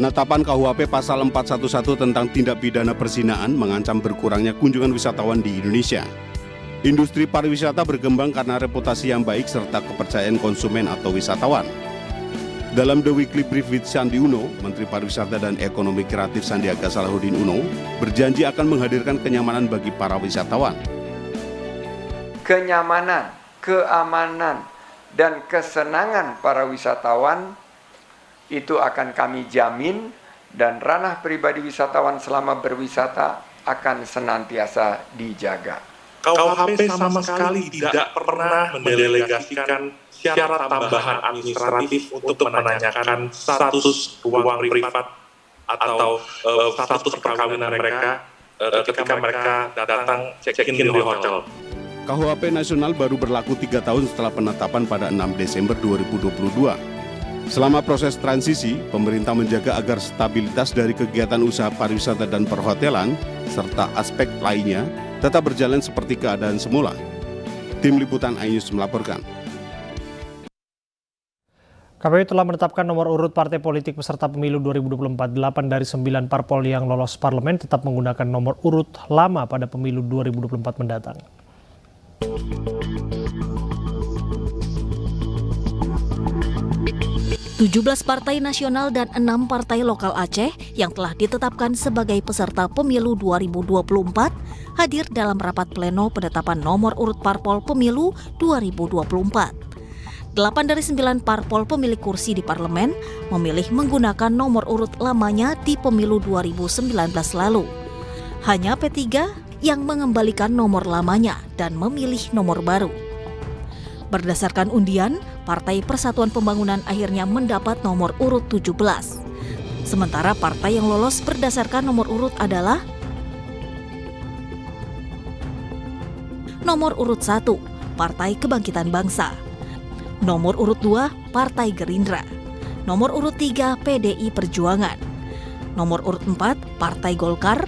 Penetapan KUHP Pasal 411 tentang tindak pidana perzinahan mengancam berkurangnya kunjungan wisatawan di Indonesia. Industri pariwisata berkembang karena reputasi yang baik serta kepercayaan konsumen atau wisatawan. Dalam The Weekly Brief with Sandi Uno, Menteri Pariwisata dan Ekonomi Kreatif Sandiaga Salahuddin Uno berjanji akan menghadirkan kenyamanan bagi para wisatawan. Kenyamanan, keamanan, dan kesenangan para wisatawan itu akan kami jamin, dan ranah pribadi wisatawan selama berwisata akan senantiasa dijaga. KUHP sama sekali tidak pernah mendelegasikan syarat tambahan administratif untuk menanyakan status ruang privat atau status perkawinan mereka ketika mereka datang check-in di hotel. KUHP nasional baru berlaku 3 tahun setelah penetapan pada 6 Desember 2022. Selama proses transisi, pemerintah menjaga agar stabilitas dari kegiatan usaha pariwisata dan perhotelan, serta aspek lainnya, tetap berjalan seperti keadaan semula. Tim Liputan iNews melaporkan. KPU telah menetapkan nomor urut partai politik peserta pemilu 2024. 8 dari 9 parpol yang lolos parlemen tetap menggunakan nomor urut lama pada pemilu 2024 mendatang. "17 partai nasional dan 6 partai lokal Aceh yang telah ditetapkan sebagai peserta pemilu 2024 hadir dalam rapat pleno penetapan nomor urut parpol pemilu 2024. 8 dari 9 parpol pemilik kursi di parlemen memilih menggunakan nomor urut lamanya di pemilu 2019 lalu. Hanya P3 yang mengembalikan nomor lamanya dan memilih nomor baru. Berdasarkan undian, Partai Persatuan Pembangunan akhirnya mendapat nomor urut 17. Sementara partai yang lolos berdasarkan nomor urut adalah nomor urut 1, Partai Kebangkitan Bangsa. Nomor urut 2, Partai Gerindra. Nomor urut 3, PDI Perjuangan. Nomor urut 4, Partai Golkar.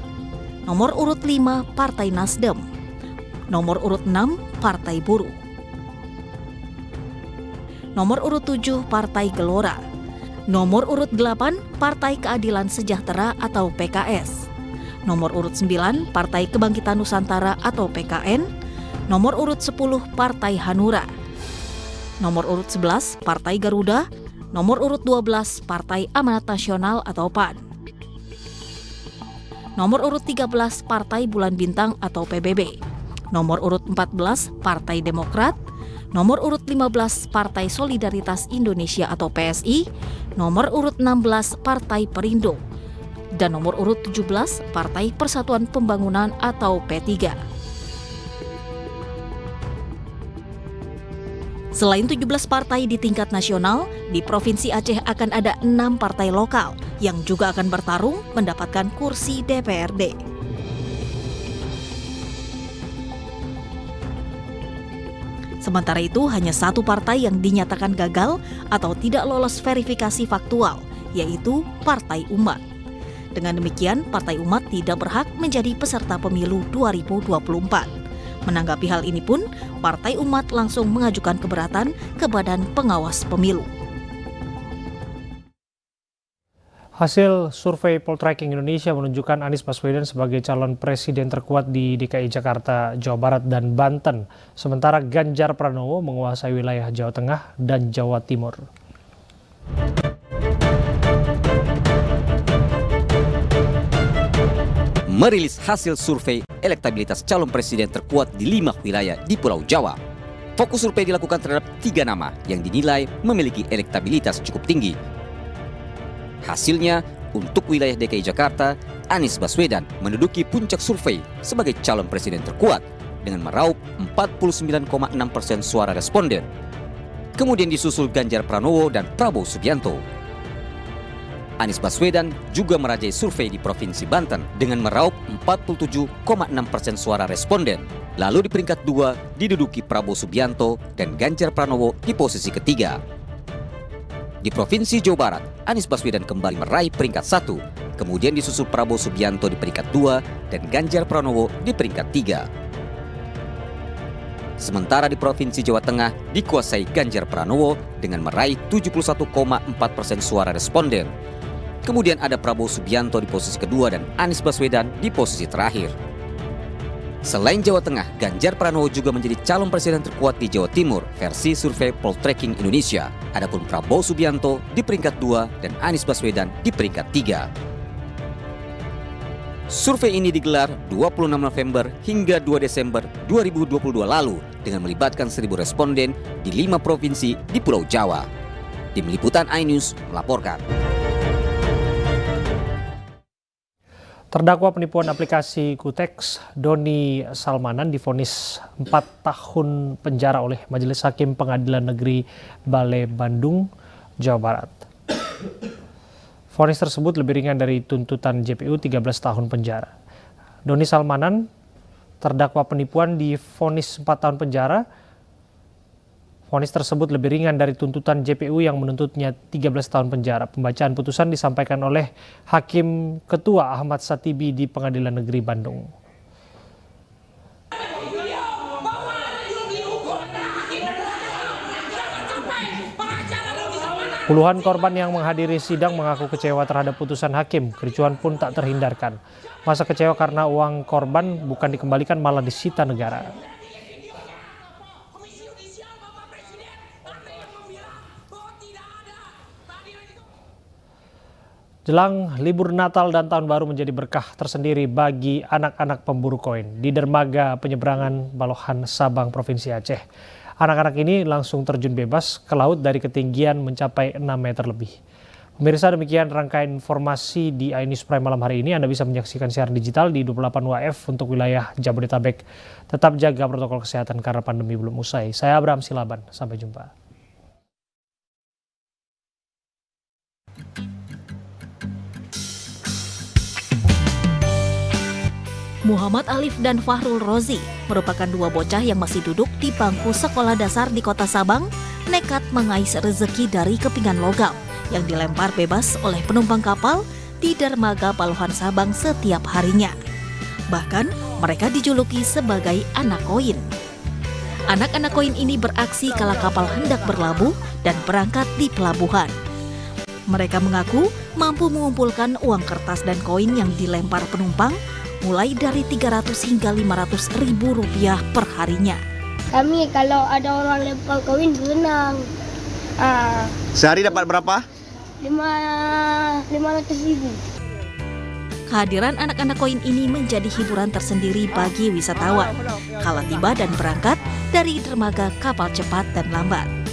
Nomor urut 5, Partai Nasdem. Nomor urut 6, Partai Buruh. Nomor urut 7, Partai Gelora. Nomor urut 8, Partai Keadilan Sejahtera atau PKS. Nomor urut 9, Partai Kebangkitan Nusantara atau PKN. Nomor urut 10, Partai Hanura. Nomor urut 11, Partai Garuda. Nomor urut 12, Partai Amanat Nasional atau PAN. Nomor urut 13, Partai Bulan Bintang atau PBB. Nomor urut 14, Partai Demokrat. Nomor urut 15, Partai Solidaritas Indonesia atau PSI. Nomor urut 16, Partai Perindo. Dan nomor urut 17, Partai Persatuan Pembangunan atau P3. Selain 17 partai di tingkat nasional, di Provinsi Aceh akan ada 6 partai lokal yang juga akan bertarung mendapatkan kursi DPRD. Sementara itu, hanya 1 partai yang dinyatakan gagal atau tidak lolos verifikasi faktual, yaitu Partai Umat. Dengan demikian, Partai Umat tidak berhak menjadi peserta pemilu 2024. Menanggapi hal ini pun, Partai Umat langsung mengajukan keberatan ke Badan Pengawas Pemilu. Hasil survei Poltreking Indonesia menunjukkan Anies Baswedan sebagai calon presiden terkuat di DKI Jakarta, Jawa Barat, dan Banten. Sementara Ganjar Pranowo menguasai wilayah Jawa Tengah dan Jawa Timur. Merilis hasil survei elektabilitas calon presiden terkuat di 5 wilayah di Pulau Jawa. Fokus survei dilakukan terhadap 3 nama yang dinilai memiliki elektabilitas cukup tinggi. Hasilnya, untuk wilayah DKI Jakarta, Anies Baswedan menduduki puncak survei sebagai calon presiden terkuat dengan meraup 49,6% suara responden. Kemudian disusul Ganjar Pranowo dan Prabowo Subianto. Anies Baswedan juga merajai survei di Provinsi Banten dengan meraup 47,6% suara responden. Lalu di peringkat 2 diduduki Prabowo Subianto dan Ganjar Pranowo di posisi ketiga. Di Provinsi Jawa Barat, Anies Baswedan kembali meraih peringkat 1, kemudian disusul Prabowo Subianto di peringkat 2 dan Ganjar Pranowo di peringkat 3. Sementara di Provinsi Jawa Tengah dikuasai Ganjar Pranowo dengan meraih 71,4% suara responden. Kemudian ada Prabowo Subianto di posisi kedua dan Anies Baswedan di posisi terakhir. Selain Jawa Tengah, Ganjar Pranowo juga menjadi calon presiden terkuat di Jawa Timur versi survei Poltreking Indonesia. Adapun Prabowo Subianto di peringkat 2 dan Anies Baswedan di peringkat 3. Survei ini digelar 26 November hingga 2 Desember 2022 lalu dengan melibatkan 1.000 responden di 5 provinsi di Pulau Jawa. Tim Liputan iNews melaporkan. Terdakwa penipuan aplikasi Kutex, Doni Salmanan divonis 4 tahun penjara oleh Majelis Hakim Pengadilan Negeri Bale Bandung, Jawa Barat. Vonis tersebut lebih ringan dari tuntutan JPU 13 tahun penjara. Doni Salmanan, terdakwa penipuan divonis 4 tahun penjara. Vonis tersebut lebih ringan dari tuntutan JPU yang menuntutnya 13 tahun penjara. Pembacaan putusan disampaikan oleh Hakim Ketua Ahmad Satibi di Pengadilan Negeri Bandung. Puluhan korban yang menghadiri sidang mengaku kecewa terhadap putusan hakim. Kericuhan pun tak terhindarkan. Masa kecewa karena uang korban bukan dikembalikan malah disita negara. Jelang libur Natal dan Tahun Baru menjadi berkah tersendiri bagi anak-anak pemburu koin di dermaga penyeberangan Balohan, Sabang, Provinsi Aceh. Anak-anak ini langsung terjun bebas ke laut dari ketinggian mencapai 6 meter lebih. Pemirsa, demikian rangkaian informasi di iNews Prime malam hari ini. Anda bisa menyaksikan siaran digital di 28 WF untuk wilayah Jabodetabek. Tetap jaga protokol kesehatan karena pandemi belum usai. Saya Abraham Silaban, sampai jumpa. Muhammad Alif dan Fahrul Rozi merupakan dua bocah yang masih duduk di bangku sekolah dasar di Kota Sabang, nekat mengais rezeki dari kepingan logam yang dilempar bebas oleh penumpang kapal di dermaga Balohan Sabang setiap harinya. Bahkan mereka dijuluki sebagai anak koin. Anak-anak koin ini beraksi kala kapal hendak berlabuh dan berangkat di pelabuhan. Mereka mengaku mampu mengumpulkan uang kertas dan koin yang dilempar penumpang mulai dari 300 hingga 500 ribu rupiah per harinya. Kami kalau ada orang lempar koin senang. Sehari dapat berapa? 500 ribu. Kehadiran anak-anak koin ini menjadi hiburan tersendiri bagi wisatawan kala tiba dan berangkat dari dermaga kapal cepat dan lambat.